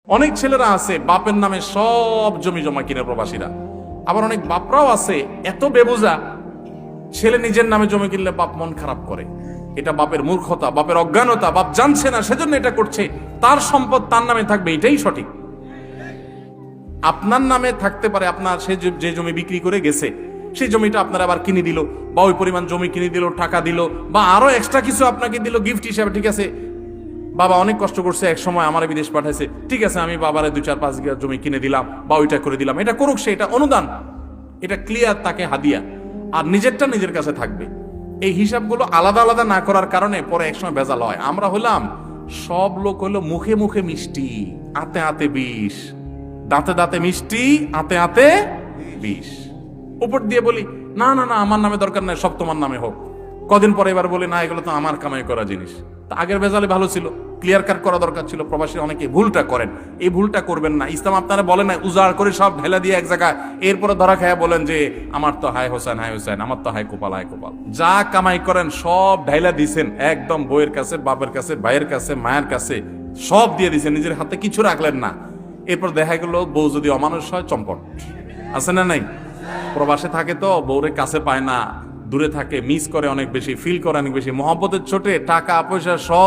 অনেক ছেলেরা আছে বাপের নামে সব জমি জমা কিনে প্রবাসীরা, আবার অনেক বাপরাও আছে এত বেবুজা, ছেলে নিজের নামে জমি কিনলে বাপ মন খারাপ করে। এটা বাপের মূর্খতা, বাপের অজ্ঞানতা, বাপ জানছে না সেজন্য এটা করছে। তার সম্পদ তার নামে থাকবে, এটাই সঠিক। আপনার নামে থাকতে পারে, আপনার সে যে জমি বিক্রি করে গেছে সেই জমিটা আপনার আবার কিনে দিল, বা ওই পরিমাণ জমি কিনে দিল, টাকা দিল, বা আরো এক্সট্রা কিছু আপনাকে দিল গিফট হিসাবে। ঠিক আছে, বাবা অনেক কষ্ট করছে, এক সময় আমার বিদেশ পাঠাইছে, ঠিক আছে আমি বাবারে 2-4-5 বিঘা জমি কিনে দিলাম বা ওইটা করে দিলাম। এটা করুক সে, এটা অনুদান, এটা ক্লিয়ার, তাকে হাদিয়া। আর নিজেরটা নিজের কাছে থাকবে। এই হিসাবগুলো আলাদা আলাদা না করার কারণে পরে একসময় ভেজাল হয়। আমরা হলাম, সব লোক হলো মুখে মুখে মিষ্টি, আতে আতে বিষ, দাঁতে দাঁতে মিষ্টি, আতে আতে বিষ। উপর দিয়ে বলি না না না আমার নামে দরকার নাই, সব তোমার নামে হোক। কদিন পরে এবার বলি না এগুলো তো আমার কামাই করা জিনিস। তা আগের ভেজালে ভালো ছিল, ক্লিয়ার কাট করা দরকার ছিল। প্রবাসী অনেকে ভুলটা করেন, এই ভুলটা করবেন না। ইসলাম আপনারা বলেন না উজাড় করে সব ঢেলা দিয়ে এক জায়গায়, এরপরে ধরা খায়া বলেন যে আমার তো হায় হোসেন, হায় হোসেন, আমার তো হায় কোপাল, হায় কোপাল। যা কামাই করেন সব ঢাইলা দিছেন একদম, বইয়ের কাছে, বাপের কাছে, ভাইয়ের কাছে, মায়ের কাছে, সব দিয়ে দিছেন, নিজের হাতে কিছু রাখলেন না। এরপর দেখা গেল বউ যদি অমানুষ হয়, চম্পট। আছে না নাই? প্রবাসে থাকে তো বউরে কাছে পায় না, দূরে থাকে, মিস করে অনেক বেশি, ফিল করে অনেক বেশি, মহব্বতের ছোটে টাকা পয়সা সব